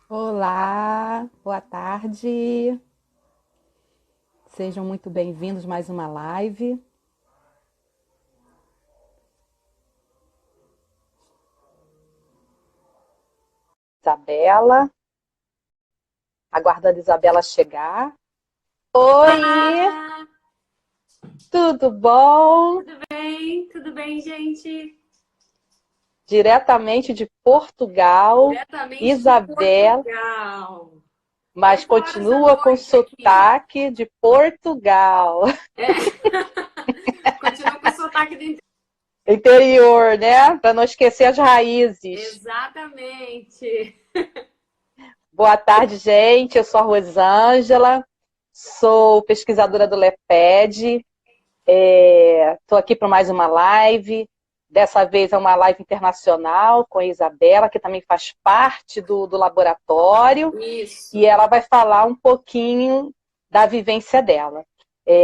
Olá, boa tarde. Sejam muito bem-vindos a mais uma live. Isabela, aguardando a Isabela chegar. Oi, Olá! tudo bom? Tudo bem, gente? Diretamente de Portugal, Diretamente de Isabela, Portugal. mas 8 horas da continua com noite aqui. sotaque de Portugal. É. Continua com o sotaque do interior. Interior, né? Para não esquecer as raízes. Exatamente. Boa tarde, gente. Eu sou a Rosângela, sou pesquisadora do LEPED. Estou aqui para mais uma live. Dessa vez é uma live internacional com a Isabela, que também faz parte do laboratório, e Isso. ela vai falar um pouquinho da vivência dela.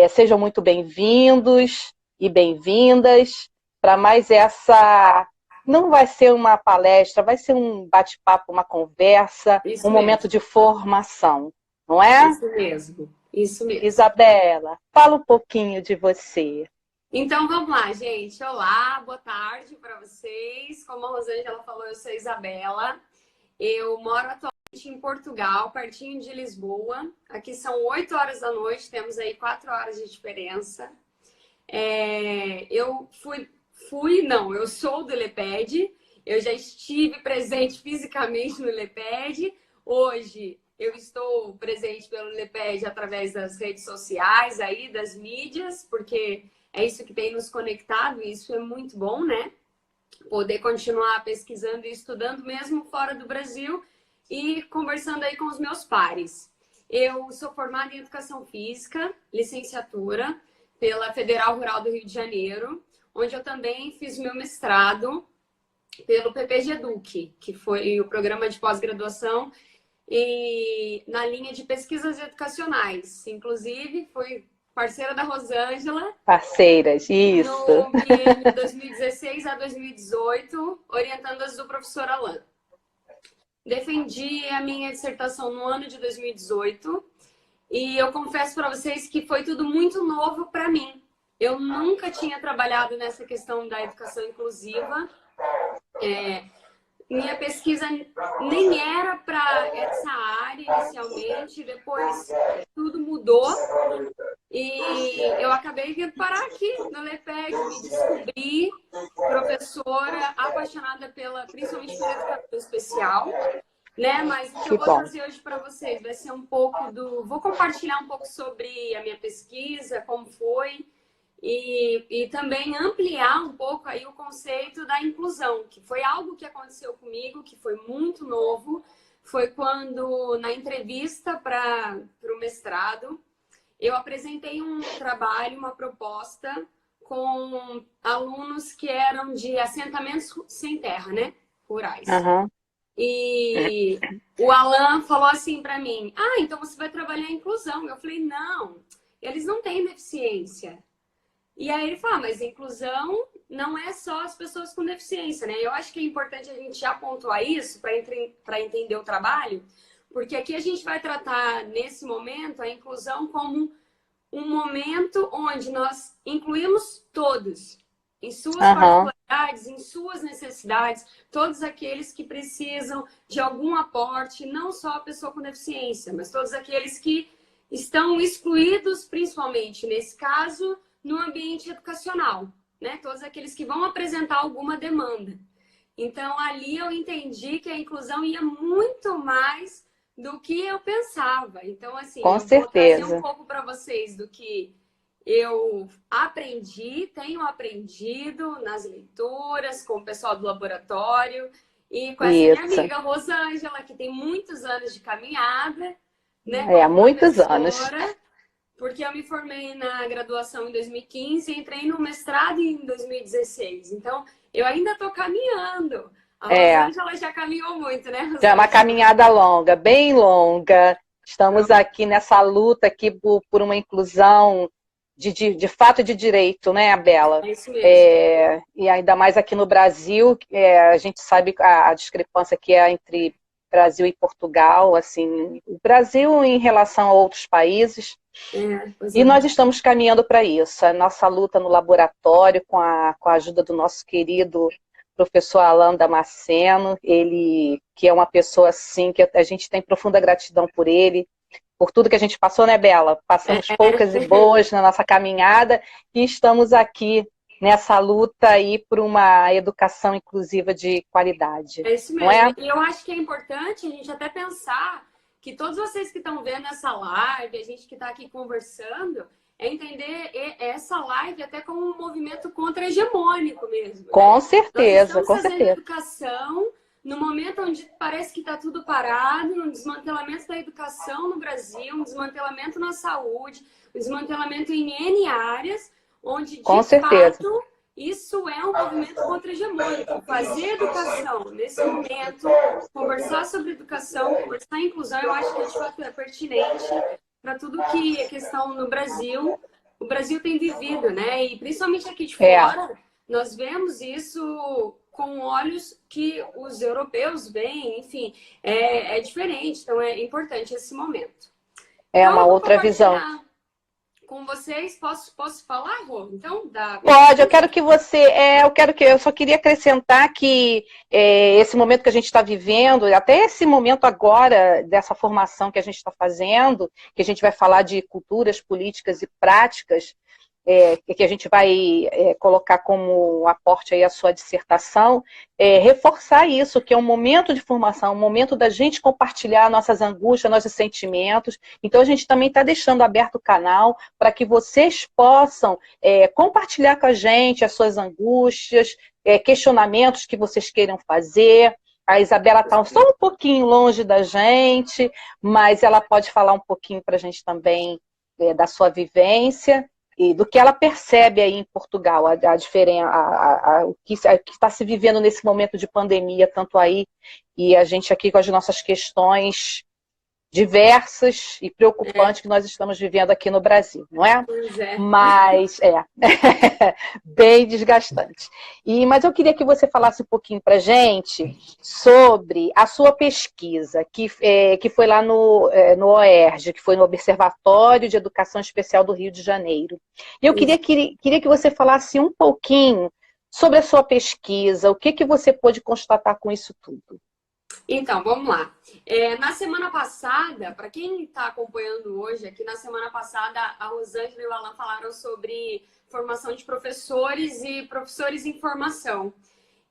Sejam muito bem-vindos e bem-vindas para mais essa. Não vai ser uma palestra, vai ser um bate-papo, uma conversa, um Isso momento mesmo. de formação, não é? Isso mesmo. Isso mesmo. Isabela, fala um pouquinho de você. Então vamos lá, gente. Olá, boa tarde para vocês. Como a Rosângela falou, eu sou a Isabela. Eu moro atualmente em Portugal, pertinho de Lisboa. Aqui são 8 horas da noite, temos aí 4 horas de diferença. Eu sou do LEPED, eu já estive presente fisicamente no LEPED. Hoje eu estou presente pelo LEPED através das redes sociais, aí, das mídias, porque é isso que tem nos conectado e isso é muito bom, né? Poder continuar pesquisando e estudando mesmo fora do Brasil e conversando aí com os meus pares. Eu sou formada em Educação Física, licenciatura, pela Federal Rural do Rio de Janeiro, onde eu também fiz meu mestrado pelo PPG Educ, que foi o programa de pós-graduação e na linha de pesquisas educacionais. Inclusive, fui parceira da Rosângela Parceiras, isso. no biênio 2016 a 2018, orientando as do professor Alain. Defendi a minha dissertação no ano de 2018 e eu confesso para vocês que foi tudo muito novo para mim. Eu nunca tinha trabalhado nessa questão da educação inclusiva. Minha pesquisa nem era para essa área inicialmente, depois tudo mudou e eu acabei vindo parar aqui no LEPED, me descobri professora apaixonada principalmente pela educação especial, né? Mas o que eu Que vou bom. trazer hoje para vocês vai ser um pouco vou compartilhar um pouco sobre a minha pesquisa, como foi, e também ampliar um pouco aí o conceito da inclusão, que foi algo que aconteceu comigo, que foi muito novo. Foi quando, na entrevista para o mestrado, eu apresentei um trabalho, uma proposta com alunos que eram de assentamentos sem terra, né? Rurais. Uhum. E o Alan falou assim para mim: Ah, então você vai trabalhar a inclusão. Eu falei: Não, eles não têm deficiência. E aí ele falou: Mas inclusão não é só as pessoas com deficiência, né? Eu acho que é importante a gente já pontuar isso para entender o trabalho, porque aqui a gente vai tratar nesse momento a inclusão como um momento onde nós incluímos todos, em suas Uhum. particularidades, em suas necessidades, todos aqueles que precisam de algum aporte, não só a pessoa com deficiência, mas todos aqueles que estão excluídos, principalmente nesse caso, no ambiente educacional, né? Todos aqueles que vão apresentar alguma demanda. Então, ali eu entendi que a inclusão ia muito mais do que eu pensava. Então, assim, Com eu vou trazer um certeza. pouco para vocês do que eu aprendi, tenho aprendido nas leituras, com o pessoal do laboratório e com essa minha Isso. amiga Rosângela, que tem muitos anos de caminhada, né, como Há muitos anos. professora, porque eu me formei na graduação em 2015 e entrei no mestrado em 2016. Então, eu ainda estou caminhando. A É, Rosângela já caminhou muito, né, já é uma Rosângela? caminhada longa, bem longa. Estamos Então, aqui nessa luta aqui por uma inclusão de fato de direito, né, Bela? é isso mesmo. E ainda mais aqui no Brasil, a gente sabe a discrepância que é entre Brasil e Portugal, assim, o Brasil em relação a outros países. E nós estamos caminhando para isso. A nossa luta no laboratório, com a ajuda do nosso querido professor Alain Damasceno, ele que é uma pessoa assim, que a gente tem profunda gratidão por ele, por tudo que a gente passou, né, Bela? Passamos poucas e boas na nossa caminhada e estamos aqui nessa luta aí por uma educação inclusiva de qualidade. É isso mesmo. Não é? E eu acho que é importante a gente até pensar que todos vocês que estão vendo essa live, a gente que está aqui conversando, é entender essa live até como um movimento contra-hegemônico mesmo. Com né? certeza, Nós com estamos fazendo certeza. educação no momento onde parece que está tudo parado, no desmantelamento da educação no Brasil, um desmantelamento na saúde, um desmantelamento em N áreas, onde, de fato, isso é um movimento contra-hegemônico. Fazer educação nesse momento, conversar sobre educação, conversar inclusão, eu acho que de fato é pertinente para tudo que é questão no Brasil, o Brasil tem vivido, né? E principalmente aqui de fora, nós vemos isso com olhos que os europeus veem, enfim, é diferente. Então é importante esse momento. É então, uma outra visão. Com vocês, posso falar, Rô? Então, Pode, eu quero que você. Eu só queria acrescentar que esse momento que a gente está vivendo, até esse momento agora, dessa formação que a gente está fazendo, que a gente vai falar de culturas, políticas e práticas, que a gente vai colocar como aporte aí a sua dissertação, reforçar isso, que é um momento de formação, um momento da gente compartilhar nossas angústias, nossos sentimentos. Então, a gente também está deixando aberto o canal para que vocês possam compartilhar com a gente as suas angústias, questionamentos que vocês queiram fazer. A Isabela está só um pouquinho longe da gente, mas ela pode falar um pouquinho para a gente também da sua vivência e do que ela percebe aí em Portugal, a diferença, o que está se vivendo nesse momento de pandemia, tanto aí, e a gente aqui com as nossas questões diversas e preocupantes que nós estamos vivendo aqui no Brasil, não é? Pois é. Mas bem desgastante. Mas eu queria que você falasse um pouquinho para a gente sobre a sua pesquisa, que foi lá no OERJ, que foi no Observatório de Educação Especial do Rio de Janeiro. E eu queria que você falasse um pouquinho sobre a sua pesquisa, o que você pôde constatar com isso tudo. Então, vamos lá. Na semana passada, para quem está acompanhando hoje, aqui na semana passada, a Rosângela e o Alan falaram sobre formação de professores e professores em formação.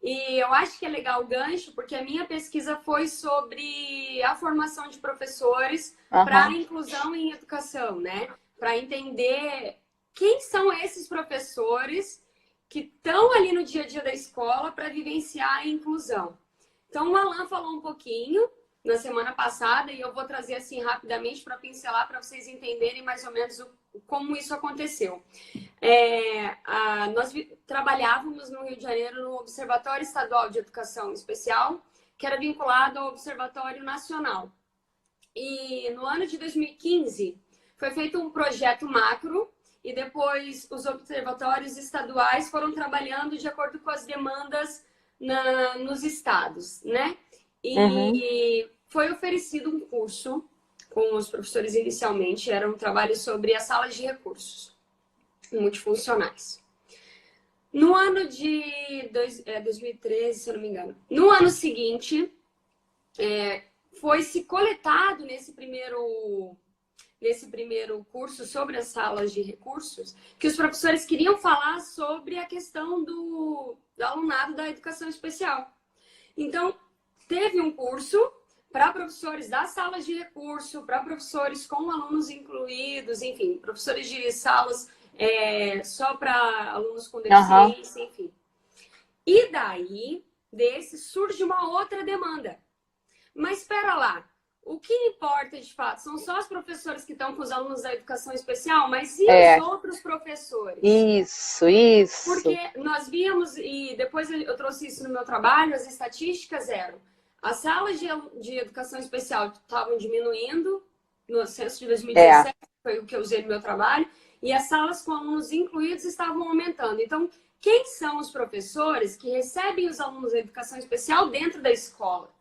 E eu acho que é legal o gancho, porque a minha pesquisa foi sobre a formação de professores para a inclusão em educação, né? Para entender quem são esses professores que estão ali no dia a dia da escola para vivenciar a inclusão. Então, o Alan falou um pouquinho na semana passada e eu vou trazer assim rapidamente para pincelar para vocês entenderem mais ou menos como isso aconteceu. Nós trabalhávamos no Rio de Janeiro no Observatório Estadual de Educação Especial, que era vinculado ao Observatório Nacional. E no ano de 2015 foi feito um projeto macro e depois os observatórios estaduais foram trabalhando de acordo com as demandas nos estados, né? E foi oferecido um curso com os professores inicialmente, era um trabalho sobre as salas de recursos multifuncionais. No ano de 2013, se eu não me engano, no ano seguinte, foi-se coletado nesse primeiro curso sobre as salas de recursos, que os professores queriam falar sobre a questão do alunado da educação especial. Então, teve um curso para professores das salas de recurso, para professores com alunos incluídos, enfim, professores de salas só para alunos com deficiência, enfim. E daí, desse, surge uma outra demanda. Mas espera lá, o que importa de fato são só os professores que estão com os alunos da educação especial, mas e os outros professores? Isso. Porque nós víamos, e depois eu trouxe isso no meu trabalho, as estatísticas eram: as salas de educação especial estavam diminuindo no censo de 2017, foi o que eu usei no meu trabalho, e as salas com alunos incluídos estavam aumentando. Então, quem são os professores que recebem os alunos da educação especial dentro da escola?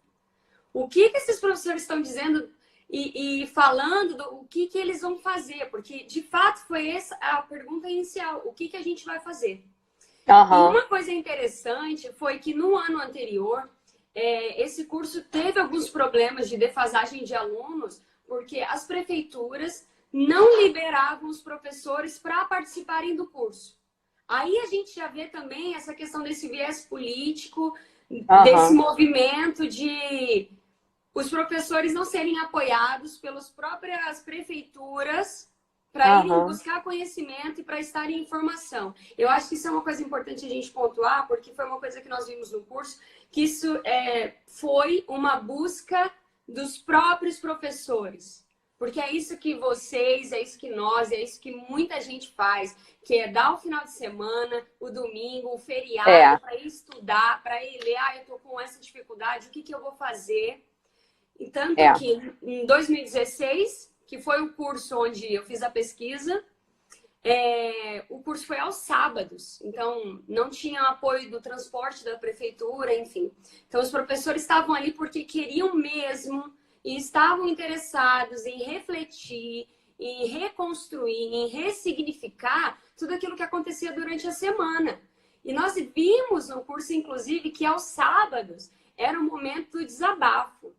o que que esses professores estão dizendo e falando o que que eles vão fazer, porque de fato foi essa a pergunta inicial, o que que a gente vai fazer? E Aham. uma coisa interessante foi que no ano anterior, esse curso teve alguns problemas de defasagem de alunos, porque as prefeituras não liberavam os professores para participarem do curso. Aí a gente já vê também essa questão desse viés político, desse Aham. movimento de os professores não serem apoiados pelas próprias prefeituras para irem Aham. buscar conhecimento e para estarem em formação. Eu acho que isso é uma coisa importante a gente pontuar, porque foi uma coisa que nós vimos no curso, que isso foi uma busca dos próprios professores. Porque é isso que vocês, é isso que nós, é isso que muita gente faz, que é dar o final de semana, o domingo, o feriado, É. para ir estudar, para ir ler, eu estou com essa dificuldade, o que que eu vou fazer? E tanto É. que em 2016, que foi o curso onde eu fiz a pesquisa, o curso foi aos sábados, então não tinha apoio do transporte da prefeitura, enfim. Então os professores estavam ali porque queriam mesmo e estavam interessados em refletir, em reconstruir, em ressignificar tudo aquilo que acontecia durante a semana. E nós vimos no curso, inclusive, que aos sábados era o momento do desabafo,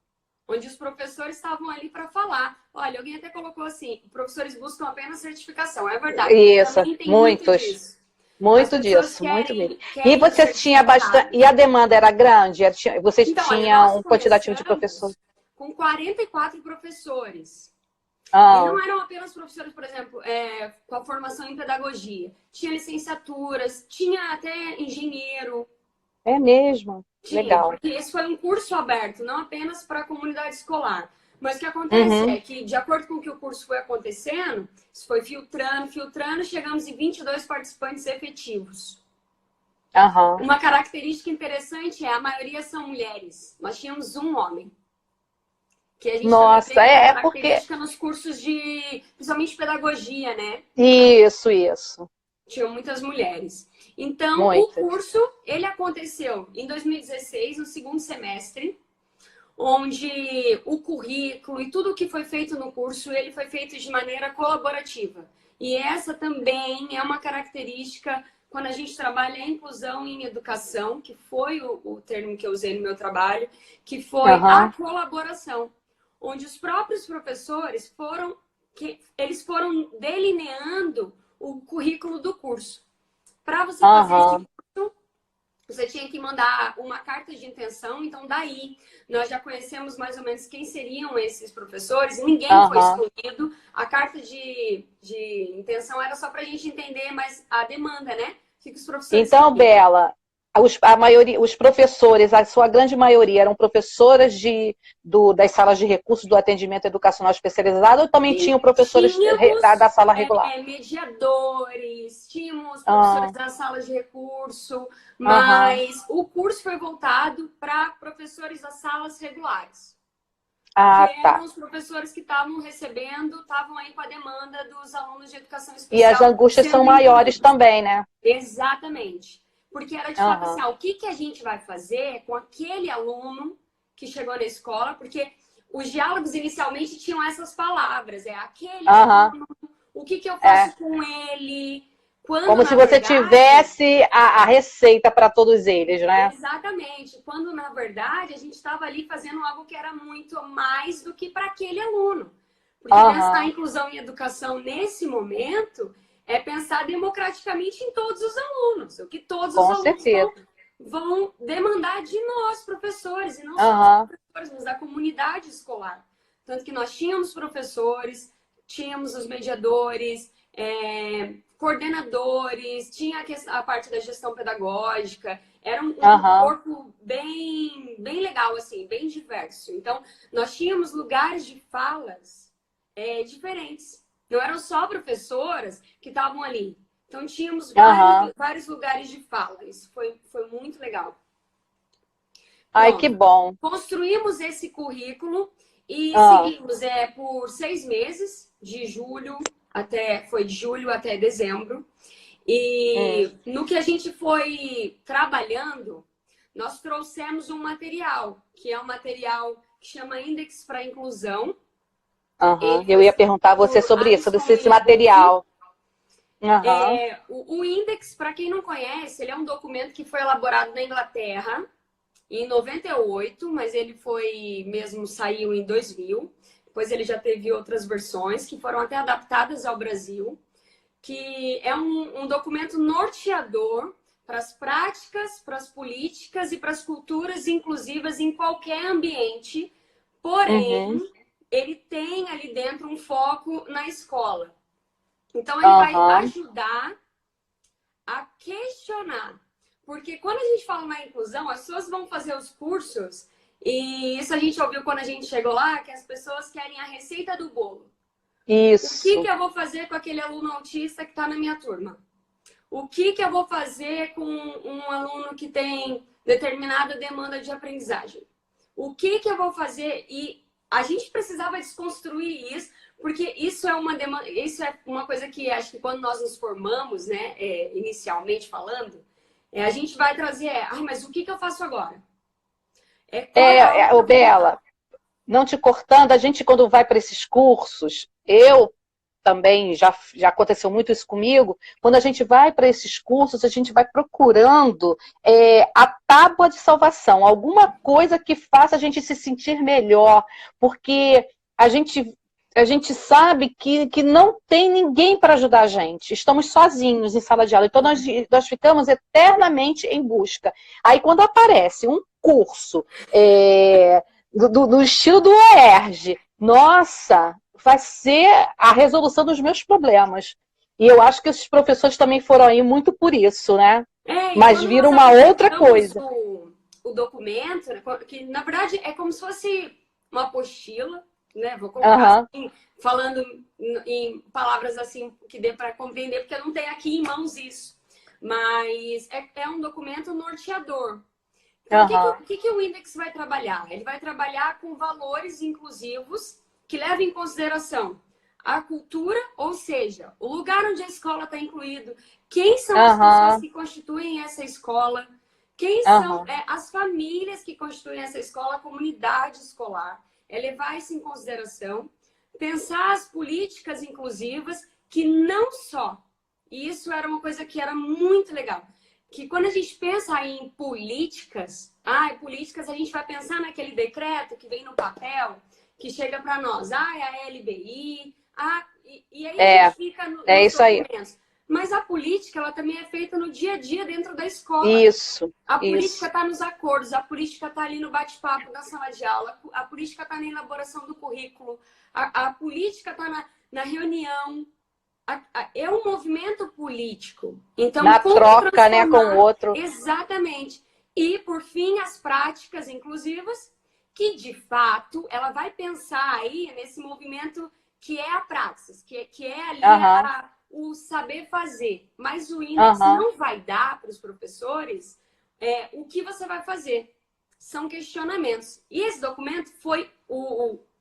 onde os professores estavam ali para falar. Olha, alguém até colocou assim, professores buscam apenas certificação. É verdade, Isso, também tem muito muitos. disso. As Muito pessoas disso, muito mesmo. E querem o você tinha bastante. certificado. E a demanda era grande? Vocês Então, olha, tinham nós um quantitativo de professores? começamos com 44 professores. E não Ah, eram apenas professores, por exemplo, com a formação em pedagogia. Tinha licenciaturas, tinha até engenheiro. é mesmo? Tinha, Legal. porque esse foi um curso aberto, não apenas para a comunidade escolar. Mas o que acontece Uhum. é que, de acordo com o que o curso foi acontecendo, isso foi filtrando, filtrando, chegamos em 22 participantes efetivos. Aham. Uma característica interessante é a maioria são mulheres. Nós tínhamos um homem. Que a gente também Nossa, tem essa é porque. característica nos cursos de, principalmente pedagogia, né? Isso, isso. Tinham muitas mulheres. Então, o Muitas. curso, ele aconteceu em 2016, no segundo semestre, onde o currículo e tudo o que foi feito no curso, ele foi feito de maneira colaborativa. E essa também é uma característica quando a gente trabalha a inclusão em educação, que foi o termo que eu usei no meu trabalho, que foi a Aham. colaboração, onde os próprios professores eles foram delineando o currículo do curso. Para você fazer esse Aham. curso, você tinha que mandar uma carta de intenção, então daí nós já conhecemos mais ou menos quem seriam esses professores, ninguém foi Aham. excluído, a carta de intenção era só para a gente entender mais a demanda, né? O que os professores Então, queriam. Bela, a maioria, os professores, a sua grande maioria, eram professoras das salas de recursos do atendimento educacional especializado ou também E tinham professores da tínhamos sala regular? mediadores, tínhamos professores Ah, das salas de recurso, aham. mas o curso foi voltado para professores das salas regulares. Que Ah, eram tá. os professores que estavam recebendo, estavam aí com a demanda dos alunos de educação E as especial angústias são sendo maiores incluídos. também, né? Exatamente. Porque era de fato assim, Aham. o que que a gente vai fazer com aquele aluno que chegou na escola? Porque os diálogos inicialmente tinham essas palavras, aquele Aham. aluno, o que que eu É. faço com ele? Quando, Como se na você verdade, tivesse a receita para todos eles, né? exatamente. Quando, na verdade, a gente estava ali fazendo algo que era muito mais do que para aquele aluno. Porque pensar Aham. em inclusão em educação nesse momento é pensar democraticamente em todos os alunos. O que todos os Com alunos certeza. vão demandar de nós, professores, e não só os Aham. professores, mas da comunidade escolar. Tanto que nós tínhamos professores, tínhamos os mediadores, coordenadores, tinha a parte da gestão pedagógica, era um Aham. corpo bem, bem legal, assim, bem diverso. Então, nós tínhamos lugares de falas diferentes. Não eram só professoras que estavam ali. Então, tínhamos Aham. vários lugares de fala. Isso foi muito legal. Ai, que Pronto. bom. Construímos esse currículo e Ah, seguimos por 6 meses, foi de julho até dezembro. hum. E no que a gente foi trabalhando, nós trouxemos um material, que é um material que chama Index para Inclusão. Uhum. Eu ia perguntar a você sobre isso, sobre esse material. O Index, para quem não conhece, ele é um documento que foi elaborado na Inglaterra em 98, mas ele saiu em 2000. Depois ele já teve outras versões que foram até adaptadas ao Brasil, que é um documento norteador para as práticas, para as políticas e para as culturas inclusivas em qualquer ambiente. Porém, ele tem ali dentro um foco na escola. Então, ele vai ajudar a questionar. Porque quando a gente fala na inclusão, as pessoas vão fazer os cursos, e isso a gente ouviu quando a gente chegou lá, que as pessoas querem a receita do bolo. Isso. O que eu vou fazer com aquele aluno autista que está na minha turma? O que eu vou fazer com um aluno que tem determinada demanda de aprendizagem? O que eu vou fazer? E a gente precisava desconstruir isso, porque isso é uma coisa que acho que quando nós nos formamos, né, inicialmente falando, a gente vai trazer, mas o que eu faço agora? Bela, não te cortando, a gente quando vai para esses cursos, eu também, já aconteceu muito isso comigo, quando a gente vai para esses cursos, a gente vai procurando a tábua de salvação, alguma coisa que faça a gente se sentir melhor, porque a gente sabe que não tem ninguém para ajudar a gente, estamos sozinhos em sala de aula, então nós ficamos eternamente em busca. Aí quando aparece um curso do estilo do OERJ, nossa, vai ser a resolução dos meus problemas. E eu acho que esses professores também foram aí muito por isso, né? Mas viram uma outra coisa. O documento, que na verdade é como se fosse uma apostila, né? Vou colocar assim, falando em palavras assim que dê para compreender, porque eu não tenho aqui em mãos isso. Mas é um documento norteador. Então, o que o Index vai trabalhar? Ele vai trabalhar com valores inclusivos que levam em consideração a cultura, ou seja, o lugar onde a escola está incluído, quem são as pessoas que constituem essa escola, quem são as famílias que constituem essa escola, a comunidade escolar. É levar isso em consideração, pensar as políticas inclusivas que não só, e isso era uma coisa que era muito legal, que quando a gente pensa em políticas, políticas a gente vai pensar naquele decreto que vem no papel, que chega para nós, é a LBI, e aí a gente fica nos isso documentos. Aí. Mas a política, ela também é feita no dia a dia dentro da escola. Isso. A política está nos acordos, a política está ali no bate-papo na sala de aula, a política está na elaboração do currículo, a política está na reunião. É um movimento político. Então, na troca, né, com o outro. Exatamente. E, por fim, as práticas inclusivas, que, de fato, ela vai pensar aí nesse movimento que é a praxis, que é ali o saber fazer. Mas o Index não vai dar para os professores o que você vai fazer. São questionamentos. E esse documento foi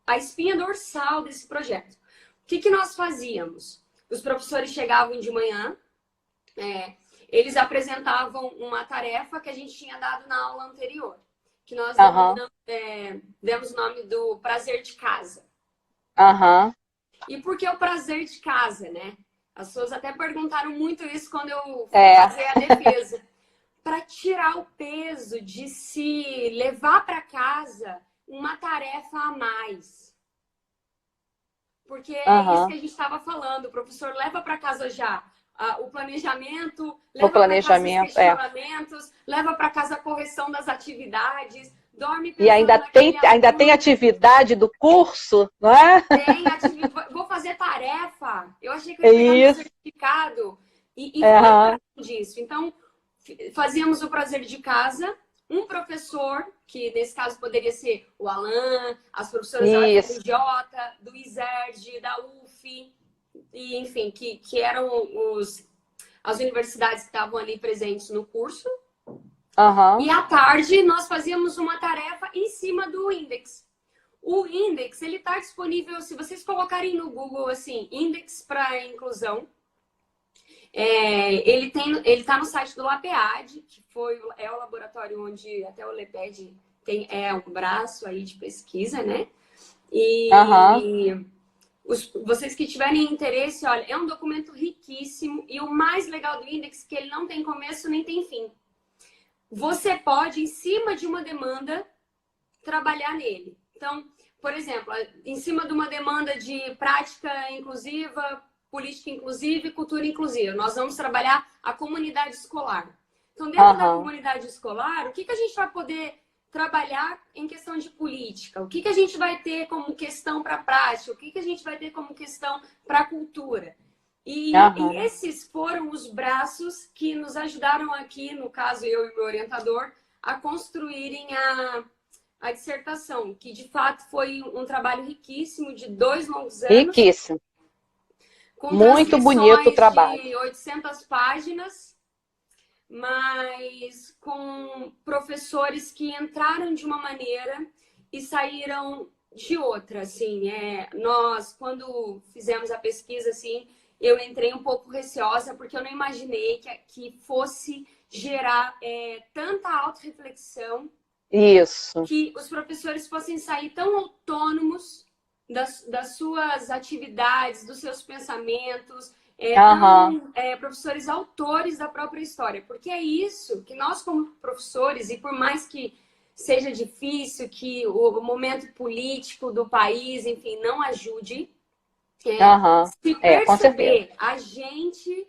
a espinha dorsal desse projeto. O que nós fazíamos? Os professores chegavam de manhã, eles apresentavam uma tarefa que a gente tinha dado na aula anterior, que nós demos o nome do prazer de casa. E por que o prazer de casa, né? As pessoas até perguntaram muito isso quando eu fazia a defesa. Para tirar o peso de se levar para casa uma tarefa a mais. Porque é isso que a gente estava falando. O professor leva para casa já o planejamento, leva para casa os questionamentos, leva para casa a correção das atividades, dorme pensando. E ainda tem atividade do curso, não é? Tem atividade. Vou fazer tarefa. Eu achei que eu ia pegar meu certificado. E foi disso. Então, fazíamos o prazer de casa. Um professor, que nesse caso poderia ser o Alan, as professoras da UFRJ, do ISERD, da UF, e, enfim, que eram as universidades que estavam ali presentes no curso. E à tarde nós fazíamos uma tarefa em cima do Index. O Index, ele está disponível, se vocês colocarem no Google assim, Index para Inclusão, Ele está no site do LAPEAD, que é o laboratório onde até o LEPED é um braço aí de pesquisa, né? E vocês que tiverem interesse, olha, é um documento riquíssimo e o mais legal do Index é que ele não tem começo nem tem fim. Você pode, em cima de uma demanda, trabalhar nele. Então, por exemplo, em cima de uma demanda de prática inclusiva, política inclusiva e cultura inclusiva, nós vamos trabalhar a comunidade escolar. Então, dentro da comunidade escolar, o que a gente vai poder trabalhar em questão de política? O que a gente vai ter como questão para prática? O que a gente vai ter como questão para cultura? E esses foram os braços que nos ajudaram aqui, no caso, eu e meu orientador, a construírem a dissertação, que de fato foi um trabalho riquíssimo de 2 longos anos. Riquíssimo. Muito bonito o trabalho. De 800 páginas, mas com professores que entraram de uma maneira e saíram de outra, assim. Nós, quando fizemos a pesquisa, assim, eu entrei um pouco receosa, porque eu não imaginei que fosse gerar tanta autorreflexão. Isso. Que os professores fossem sair tão autônomos das suas atividades, dos seus pensamentos, professores autores da própria história. Porque é isso que nós, como professores, e por mais que seja difícil, que o momento político do país, enfim, não ajude, se perceber agente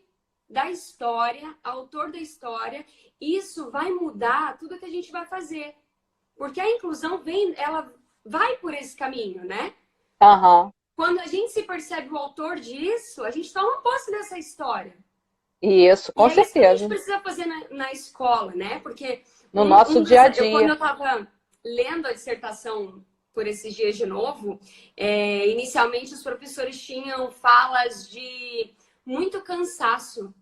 da história, autor da história, isso vai mudar tudo que a gente vai fazer. Porque a inclusão ela vai por esse caminho, né? Quando a gente se percebe o autor disso, a gente toma posse dessa história. Isso, com certeza. Isso que a gente precisa fazer na escola, né? Porque no nosso dia a dia. Quando eu estava lendo a dissertação por esses dias de novo, inicialmente os professores tinham falas de muito cansaço.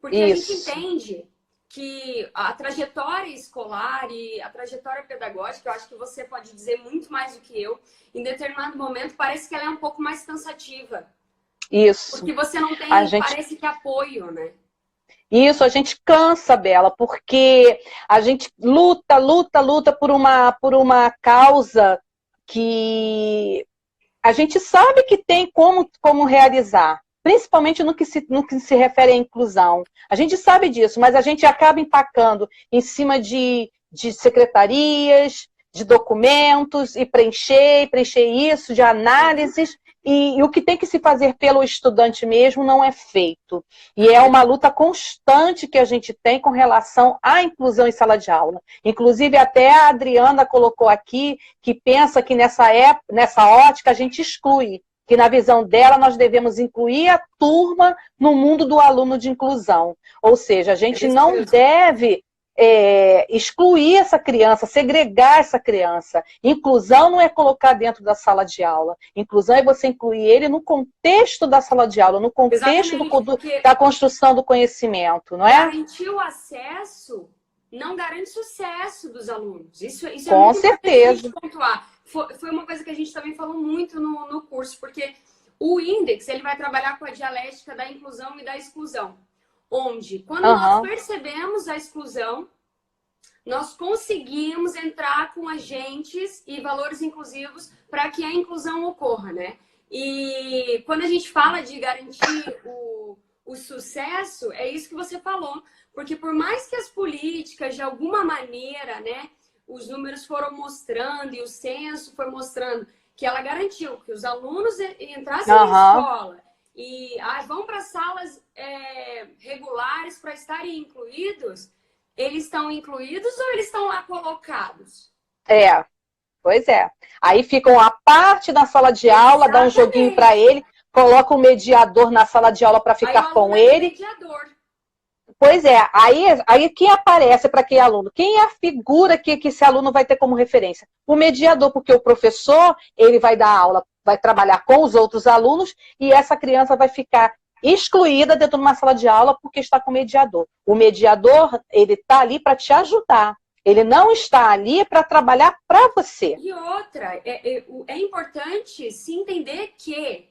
Porque a gente entende que a trajetória escolar e a trajetória pedagógica, eu acho que você pode dizer muito mais do que eu, em determinado momento parece que ela é um pouco mais cansativa. Isso. Porque você não tem, parece que apoio, né? Isso, a gente cansa, Bela, porque a gente luta por uma causa que a gente sabe que tem como realizar. Principalmente no que se refere à inclusão. A gente sabe disso, mas a gente acaba empacando em cima de secretarias, de documentos, e preencher isso, de análises, e o que tem que se fazer pelo estudante mesmo não é feito. E é uma luta constante que a gente tem com relação à inclusão em sala de aula. Inclusive, até a Adriana colocou aqui que pensa que nessa ótica a gente exclui. Que na visão dela nós devemos incluir a turma no mundo do aluno de inclusão. Ou seja, a gente não deve excluir essa criança, segregar essa criança. Inclusão não é colocar dentro da sala de aula. Inclusão é você incluir ele no contexto da sala de aula, no contexto da construção do conhecimento, não é? Garantir o acesso não garante sucesso dos alunos. Isso é com muito certeza. Importante pontuar. Foi uma coisa que a gente também falou muito no curso, porque o Index ele vai trabalhar com a dialética da inclusão e da exclusão. Onde, quando nós percebemos a exclusão, nós conseguimos entrar com agentes e valores inclusivos para que a inclusão ocorra, né? E quando a gente fala de garantir o sucesso, é isso que você falou. Porque por mais que as políticas, de alguma maneira, né, os números foram mostrando e o censo foi mostrando que ela garantiu que os alunos entrassem na escola e vão para salas regulares para estarem incluídos, eles estão incluídos ou eles estão lá colocados? Pois é. Aí ficam à parte da sala de aula, dá um joguinho para ele, coloca um mediador na sala de aula para ficar com ele. Mediador. Pois é, aí quem aparece para aquele aluno? Quem é a figura que esse aluno vai ter como referência? O mediador, porque o professor, ele vai dar aula, vai trabalhar com os outros alunos e essa criança vai ficar excluída dentro de uma sala de aula porque está com o mediador. O mediador, ele está ali para te ajudar. Ele não está ali para trabalhar para você. E outra, é importante se entender que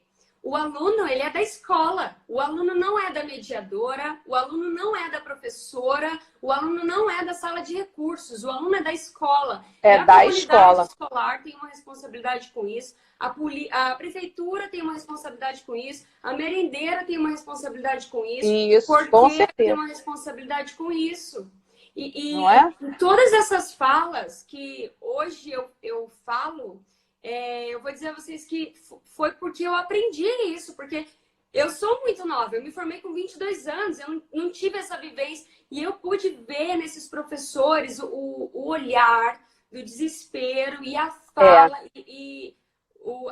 O aluno, ele é da escola. O aluno não é da mediadora, o aluno não é da professora, o aluno não é da sala de recursos, o aluno é da escola. É E a da comunidade escola. escolar tem uma responsabilidade com isso, a prefeitura tem uma responsabilidade com isso, a merendeira tem uma responsabilidade com isso, Isso, o com porteiro tem certeza. uma responsabilidade com isso. Não é? Todas essas falas que hoje eu falo, eu vou dizer a vocês que foi porque eu aprendi isso, porque eu sou muito nova, eu me formei com 22 anos, eu não tive essa vivência, e eu pude ver nesses professores o olhar do desespero e a fala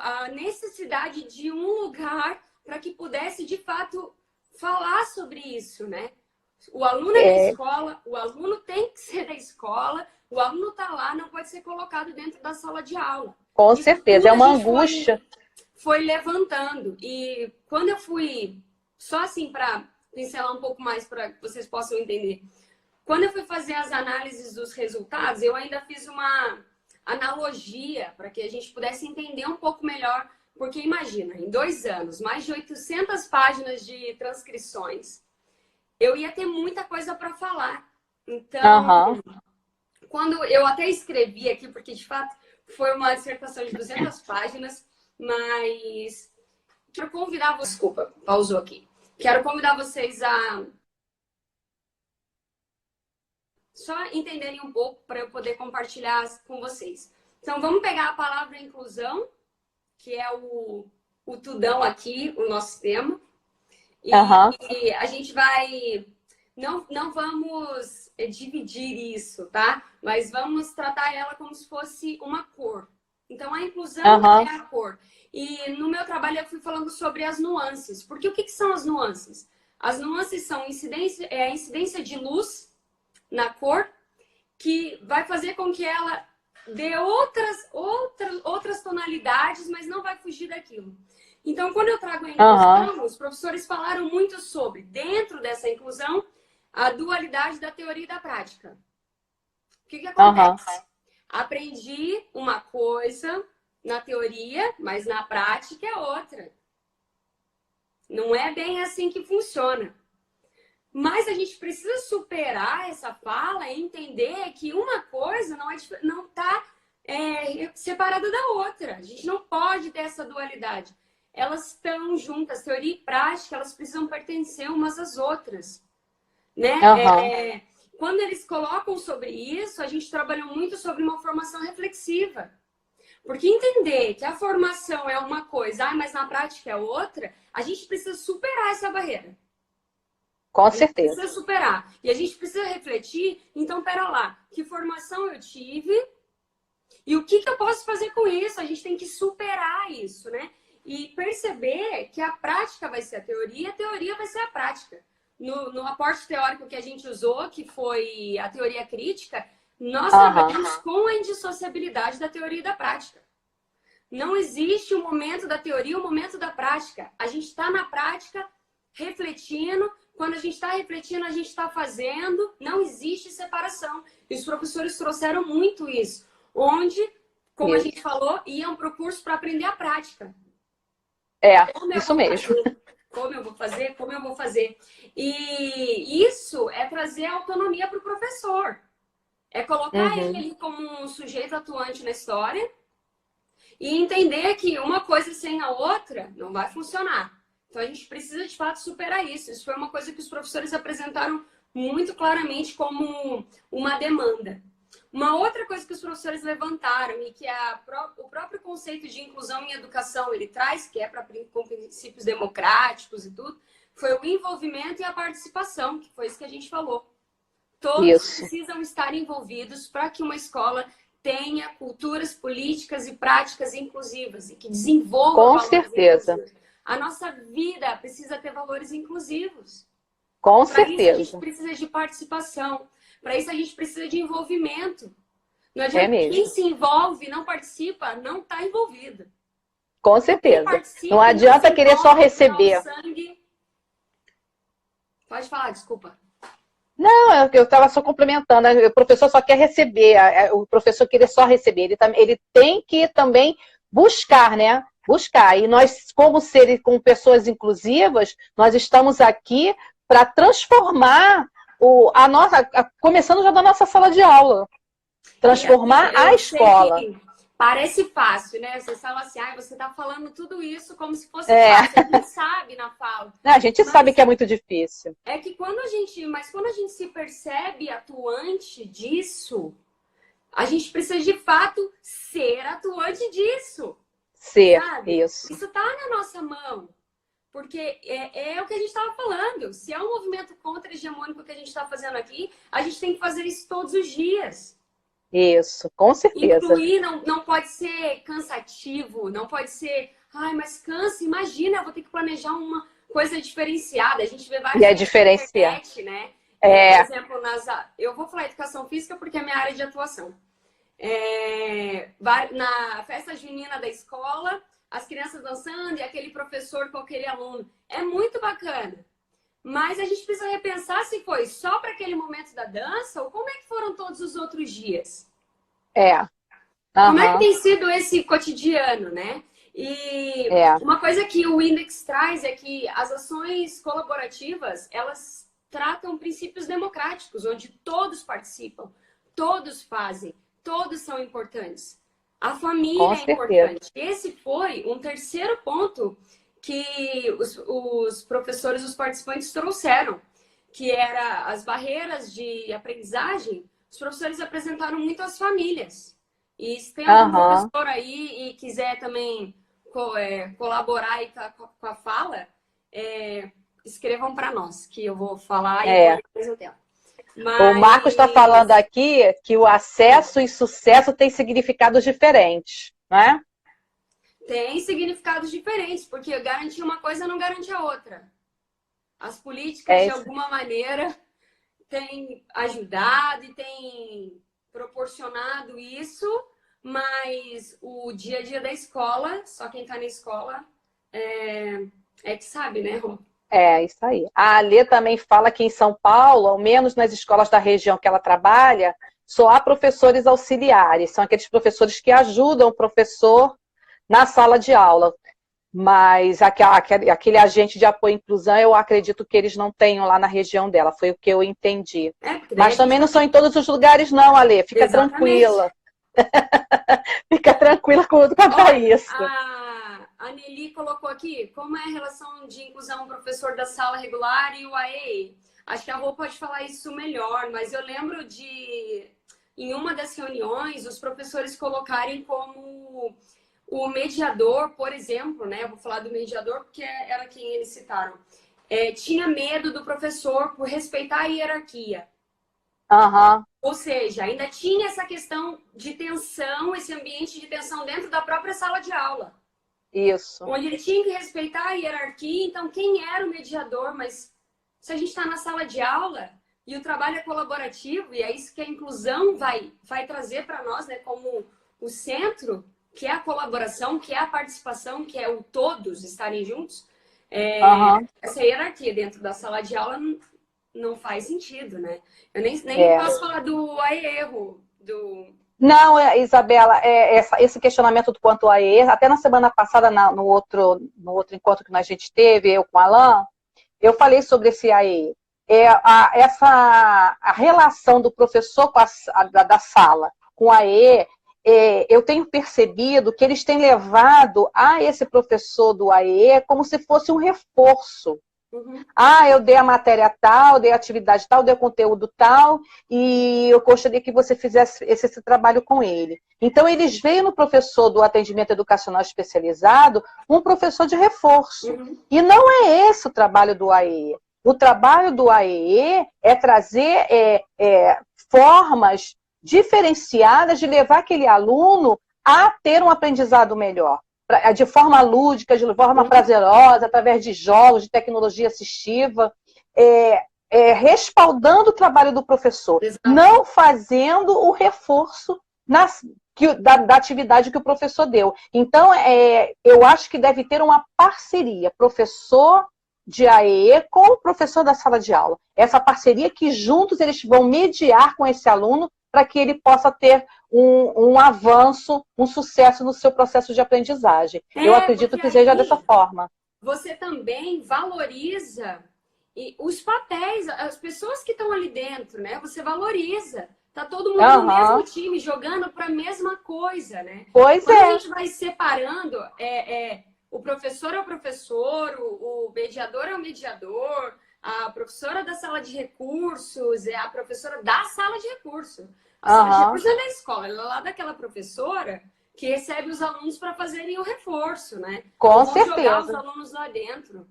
a necessidade de um lugar para que pudesse, de fato, falar sobre isso, né? O aluno é da escola, o aluno tem que ser da escola, o aluno está lá, não pode ser colocado dentro da sala de aula. Com Isso certeza, é uma angústia. Foi levantando. E quando eu fui, só assim para pincelar um pouco mais para que vocês possam entender, quando eu fui fazer as análises dos resultados, eu ainda fiz uma analogia para que a gente pudesse entender um pouco melhor, porque imagina, em 2 anos, mais de 800 páginas de transcrições, eu ia ter muita coisa para falar. Então, quando eu até escrevi aqui, porque de fato foi uma dissertação de 200 páginas, mas quero convidar vocês... Desculpa, pausou aqui. Quero convidar vocês a só entenderem um pouco para eu poder compartilhar com vocês. Então, vamos pegar a palavra inclusão, que é o tudão aqui, o nosso tema. E a gente vai... Não vamos dividir isso, tá? Mas vamos tratar ela como se fosse uma cor. Então, a inclusão é a cor. E no meu trabalho eu fui falando sobre as nuances. Porque o que são as nuances? As nuances são a incidência de luz na cor, que vai fazer com que ela dê outras tonalidades, mas não vai fugir daquilo. Então, quando eu trago a inclusão, os professores falaram muito sobre, dentro dessa inclusão, a dualidade da teoria e da prática. O que acontece? Aprendi uma coisa na teoria, mas na prática é outra. Não é bem assim que funciona. Mas a gente precisa superar essa fala e entender que uma coisa não está separada da outra. A gente não pode ter essa dualidade. Elas estão juntas, teoria e prática, elas precisam pertencer umas às outras. Né? Quando eles colocam sobre isso, a gente trabalhou muito sobre uma formação reflexiva. Porque entender que a formação é uma coisa, mas na prática é outra, a gente precisa superar essa barreira. Com certeza. Precisa superar. E a gente precisa refletir, então, pera lá, que formação eu tive e o que eu posso fazer com isso? A gente tem que superar isso, né? E perceber que a prática vai ser a teoria vai ser a prática. No aporte teórico que a gente usou, que foi a teoria crítica, nós trabalhamos com a indissociabilidade da teoria e da prática. Não existe o momento da teoria e o momento da prática. A gente está na prática, refletindo. Quando a gente está refletindo, a gente está fazendo. Não existe separação. E os professores trouxeram muito isso. Onde, como a gente falou, iam para o curso para aprender a prática. Isso mesmo. Como eu vou fazer. E isso é trazer autonomia para o professor. É colocar ele como um sujeito atuante na história e entender que uma coisa sem a outra não vai funcionar. Então, a gente precisa, de fato, superar isso. Isso foi uma coisa que os professores apresentaram muito claramente como uma demanda. Uma outra coisa que os professores levantaram e que o próprio conceito de inclusão em educação ele traz, que é com princípios democráticos e tudo, foi o envolvimento e a participação, que foi isso que a gente falou. Todos precisam estar envolvidos para que uma escola tenha culturas políticas e práticas inclusivas e que desenvolva valores inclusivos. A nossa vida precisa ter valores inclusivos. Com certeza. Para isso a gente precisa de participação. Para isso a gente precisa de envolvimento. Não adianta quem se envolve, não participa, não está envolvido. Com certeza. Não adianta querer só receber. Pode falar, desculpa. Não, eu estava só complementando. O professor só quer receber. O professor querer só receber. Ele tem que também buscar, né? Buscar. E nós, como seres, como pessoas inclusivas, nós estamos aqui para transformar começando já da nossa sala de aula. Transformar assim, a escola. Parece fácil, né? Você fala assim, você tá falando tudo isso como se fosse fácil. A gente sabe na fala. A gente sabe que é muito difícil. É que quando a gente se percebe atuante disso, a gente precisa de fato ser atuante disso. Sabe? Isso. Isso tá na nossa mão. Porque é o que a gente estava falando. Se é um movimento contra-hegemônico que a gente está fazendo aqui, a gente tem que fazer isso todos os dias. Isso, com certeza. Incluir não pode ser cansativo, não pode ser, mas cansa, imagina, eu vou ter que planejar uma coisa diferenciada. A gente vê várias coisas na internet, né? Por exemplo, eu vou falar educação física porque é minha área de atuação. Na festa junina da escola, as crianças dançando e aquele professor com aquele aluno. É muito bacana. Mas a gente precisa repensar se foi só para aquele momento da dança ou como é que foram todos os outros dias. Como é que tem sido esse cotidiano, né? E uma coisa que o Index traz é que as ações colaborativas, elas tratam princípios democráticos, onde todos participam, todos fazem, todos são importantes. A família é importante. Esse foi um terceiro ponto que os professores, os participantes trouxeram, que era as barreiras de aprendizagem. Os professores apresentaram muito as famílias. E se tem algum professor aí e quiser também colaborar aí com a fala, escrevam para nós, que eu vou falar e vou apresentar. O Marcos está falando aqui que o acesso e sucesso têm significados diferentes, não é? Tem significados diferentes, porque garantir uma coisa não garante a outra. As políticas, de alguma maneira, têm ajudado e têm proporcionado isso, mas o dia a dia da escola, só quem está na escola que sabe, né, Rô? Isso aí. A Alê também fala que em São Paulo, ao menos nas escolas da região que ela trabalha, só há professores auxiliares. São aqueles professores que ajudam o professor na sala de aula. Mas aquele agente de apoio à inclusão, eu acredito que eles não tenham lá na região dela. Foi o que eu entendi. Mas também não são em todos os lugares, não, Alê. Fica tranquila. Fica tranquila quanto a isso. A Nelly colocou aqui como é a relação de inclusão professor da sala regular e o AE. Acho que a Rô pode falar isso melhor, mas eu lembro em uma das reuniões, os professores colocarem como o mediador, por exemplo, né? Eu vou falar do mediador porque era quem eles citaram. Tinha medo do professor por respeitar a hierarquia. Ou seja, ainda tinha essa questão de tensão, esse ambiente de tensão dentro da própria sala de aula. Isso. Onde ele tinha que respeitar a hierarquia, então quem era o mediador? Mas se a gente está na sala de aula e o trabalho é colaborativo, e é isso que a inclusão vai trazer para nós, né, como o centro, que é a colaboração, que é a participação, que é o todos estarem juntos, essa hierarquia dentro da sala de aula não faz sentido, né? Eu nem posso falar do erro, Não, Isabela, esse questionamento do quanto a AE, até na semana passada, no outro encontro que a gente teve, eu com o Alain, eu falei sobre esse AE. A relação do professor da sala com a AE, eu tenho percebido que eles têm levado a esse professor do AE como se fosse um reforço. Eu dei a matéria tal, dei a atividade tal, dei o conteúdo tal, e eu gostaria que você fizesse esse trabalho com ele. Então, eles veem no professor do atendimento educacional especializado um professor de reforço. E não é esse o trabalho do AE. O trabalho do AE é trazer formas diferenciadas de levar aquele aluno a ter um aprendizado melhor. De forma lúdica, de forma prazerosa, através de jogos, de tecnologia assistiva, respaldando o trabalho do professor, não fazendo o reforço da atividade que o professor deu. Então, eu acho que deve ter uma parceria, professor de AE com o professor da sala de aula. Essa parceria que juntos eles vão mediar com esse aluno para que ele possa ter um avanço, um sucesso no seu processo de aprendizagem. Eu acredito que seja dessa forma. Você também valoriza os papéis, as pessoas que estão ali dentro, né? Você valoriza. Tá todo mundo no mesmo time, jogando para a mesma coisa, né? Pois Quando a gente vai separando, o professor é o professor, o mediador é o mediador, a professora da sala de recursos é a professora da sala de recursos. A sala de recursos é da escola, ela é lá daquela professora que recebe os alunos para fazerem o reforço, né? Com certeza. Jogar os alunos lá dentro,